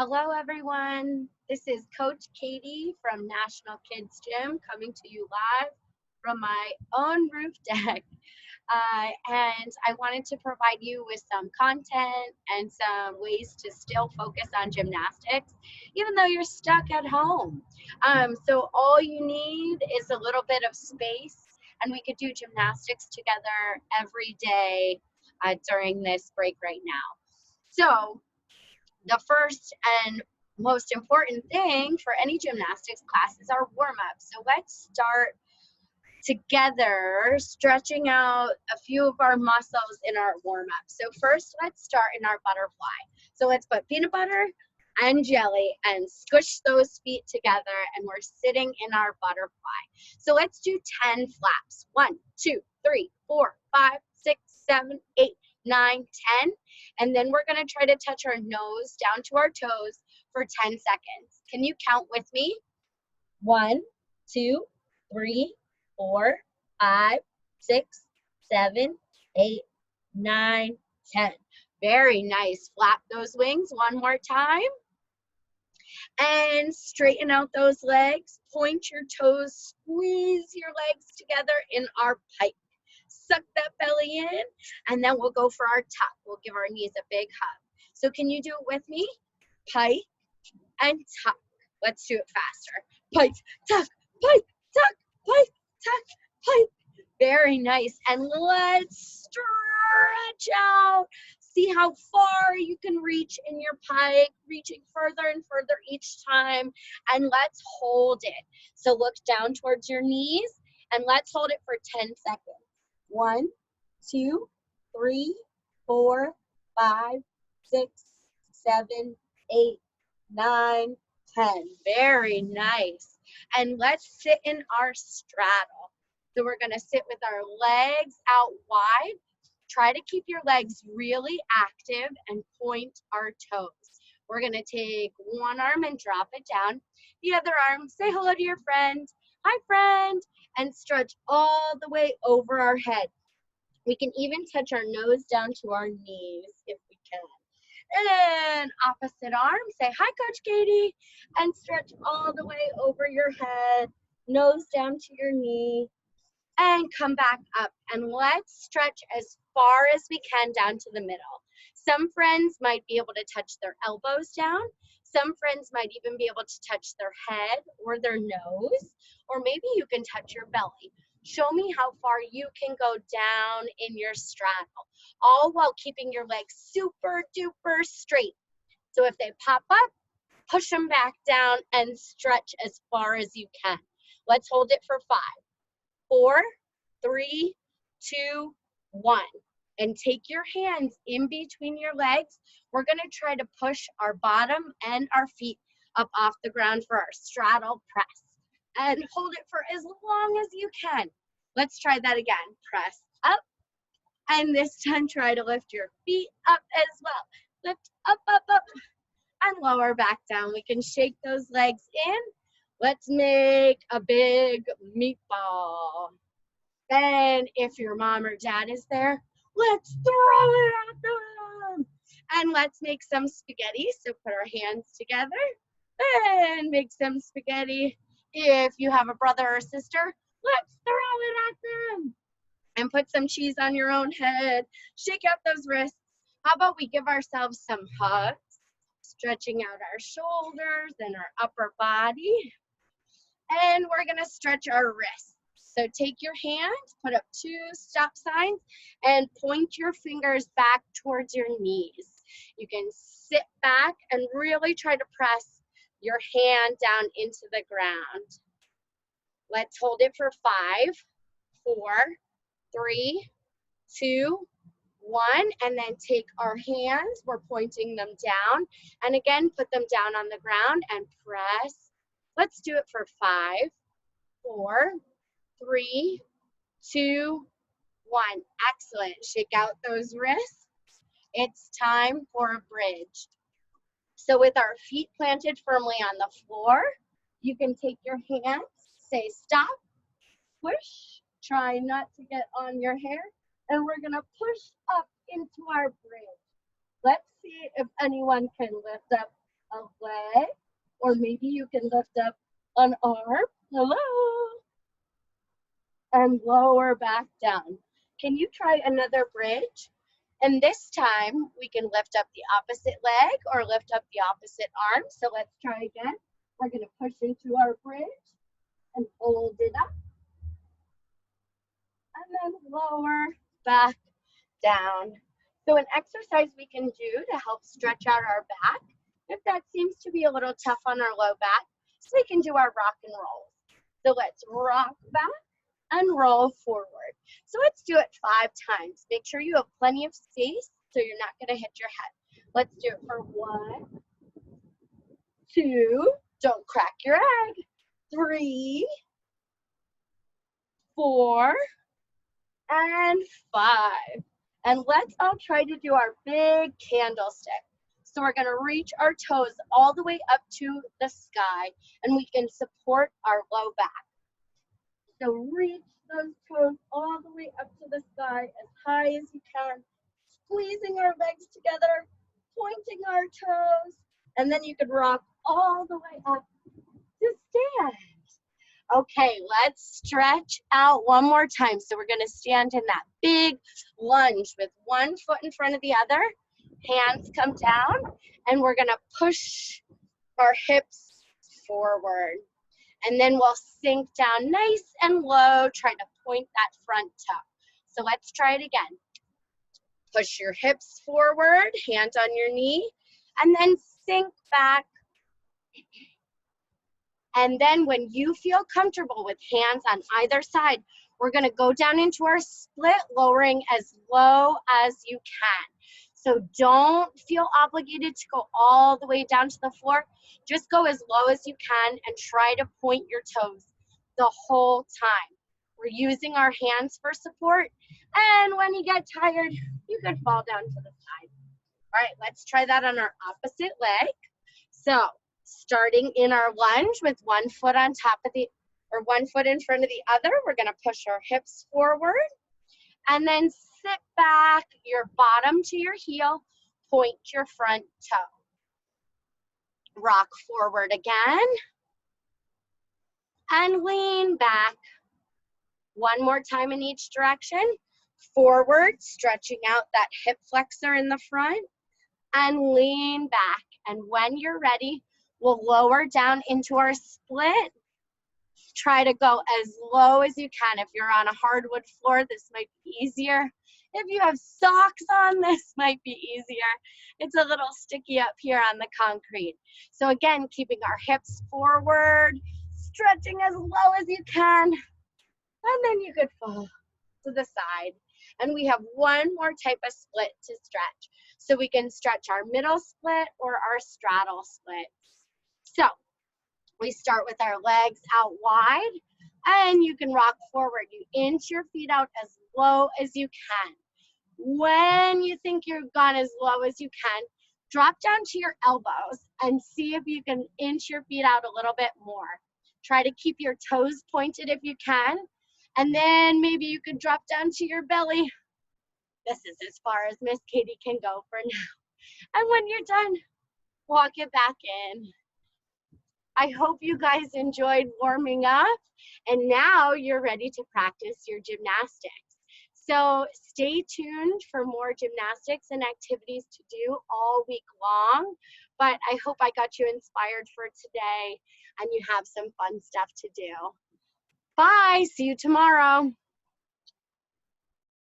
Hello, everyone. This is Coach Katie from National Kids Gym coming to you live from my own roof deck. And I wanted to provide you with some content and some ways to still focus on gymnastics, even though you're stuck at home. So, all you need is a little bit of space, and we could do gymnastics together every day during this break right now. So, the first and most important thing for any gymnastics class is our warm up. So let's start together stretching out a few of our muscles in our warm up. So first, let's start in our butterfly. So let's put peanut butter and jelly and squish those feet together, and we're sitting in our butterfly. So let's do 10 flaps. 1, 2, 3, 4, 5, 6, 7, 8, 9, 10. And then we're going to try to touch our nose down to our toes for 10 seconds. Can you count with me? 1, 2, 3, 4, 5, 6, 7, 8, 9, 10. Very nice. Flap those wings one more time. And straighten out those legs. Point your toes. Squeeze your legs together in our pike. Suck that belly in. And then we'll go for our tuck. We'll give our knees a big hug. So can you do it with me? Pike and tuck. Let's do it faster. Pike, tuck, pike, tuck, pike, tuck, pike. Very nice. And let's stretch out. See how far you can reach in your pike, reaching further and further each time. And let's hold it. So look down towards your knees and let's hold it for 10 seconds. 1, 2, 3, 4, 5, 6, 7, 8, 9, 10. Very nice. And let's sit in our straddle. So we're going to sit with our legs out wide. Try to keep your legs really active and point our toes. We're going to take one arm and drop it down. The other arm, say hello to your friend. Hi, friend. And stretch all the way over our head. We can even touch our nose down to our knees if we can. And opposite arm, say hi, Coach Katie, and stretch all the way over your head, nose down to your knee, and come back up. And let's stretch as far as we can down to the middle. Some friends might be able to touch their elbows down. Some friends might even be able to touch their head or their nose, or maybe you can touch your belly. Show me how far you can go down in your straddle, all while keeping your legs super duper straight. So if they pop up, push them back down and stretch as far as you can. Let's hold it for 5, 4, 3, 2, 1. And take your hands in between your legs. We're going to try to push our bottom and our feet up off the ground for our straddle press. And hold it for as long as you can. Let's try that again. Press up. And this time try to lift your feet up as well. Lift up, up, up. And lower back down. We can shake those legs in. Let's make a big meatball. Then if your mom or dad is there, let's throw it at them. And let's make some spaghetti. So put our hands together and make some spaghetti. If you have a brother or sister, let's throw it at them. And put some cheese on your own head. Shake out those wrists. How about we give ourselves some hugs, stretching out our shoulders and our upper body. And we're going to stretch our wrists. So take your hand, put up 2 stop signs, and point your fingers back towards your knees. You can sit back and really try to press your hand down into the ground. Let's hold it for 5, 4, 3, 2, 1, and then take our hands. We're pointing them down. And again, put them down on the ground and press. Let's do it for 5, 4, 3, 2, 1. Excellent. Shake out those wrists. It's time for a bridge. So with our feet planted firmly on the floor, you can take your hands, say stop, push, try not to get on your hair, and we're going to push up into our bridge. Let's see if anyone can lift up a leg, or maybe you can lift up an arm. Hello. And lower back down. Can you try another bridge? And this time we can lift up the opposite leg or lift up the opposite arm. So let's try again. We're going to push into our bridge and hold it up. And then lower back down. So an exercise we can do to help stretch out our back, if that seems to be a little tough on our low back, so we can do our rock and roll. So let's rock back and roll forward. So let's do it 5 times. Make sure you have plenty of space so you're not going to hit your head. Let's do it for 1, 2, don't crack your egg, 3, 4, and 5. And let's all try to do our big candlestick. So we're going to reach our toes all the way up to the sky, and we can support our low back. So reach those toes all the way up to the sky as high as you can, squeezing our legs together, pointing our toes, and then you could rock all the way up to stand. Okay, let's stretch out one more time. So we're going to stand in that big lunge with one foot in front of the other. Hands come down, and we're going to push our hips forward. And then we'll sink down nice and low, try to point that front toe. So let's try it again. Push your hips forward, hand on your knee, and then sink back. And then when you feel comfortable with hands on either side, we're going to go down into our split, lowering as low as you can. So don't feel obligated to go all the way down to the floor. Just go as low as you can and try to point your toes the whole time. We're using our hands for support. And when you get tired, you could fall down to the side. All right, let's try that on our opposite leg. So starting in our lunge with one foot on top of the, or one foot in front of the other, we're going to push our hips forward and then sit back, your bottom to your heel, point your front toe. Rock forward again and lean back. One more time in each direction. Forward, stretching out that hip flexor in the front, and lean back. And when you're ready, we'll lower down into our split. Try to go as low as you can. If you're on a hardwood floor, this might be easier. If you have socks on, this might be easier. It's a little sticky up here on the concrete. So again, keeping our hips forward, stretching as low as you can, and then you could fall to the side. And we have one more type of split to stretch. So we can stretch our middle split or our straddle split. So we start with our legs out wide, and you can rock forward. You inch your feet out as low as you can. When you think you've gone as low as you can, drop down to your elbows and see if you can inch your feet out a little bit more. Try to keep your toes pointed if you can, and then maybe you could drop down to your belly. This is as far as Miss Katie can go for now. And when you're done, walk it back in. I hope you guys enjoyed warming up, and now you're ready to practice your gymnastics. So stay tuned for more gymnastics and activities to do all week long, but I hope I got you inspired for today and you have some fun stuff to do. Bye, see you tomorrow.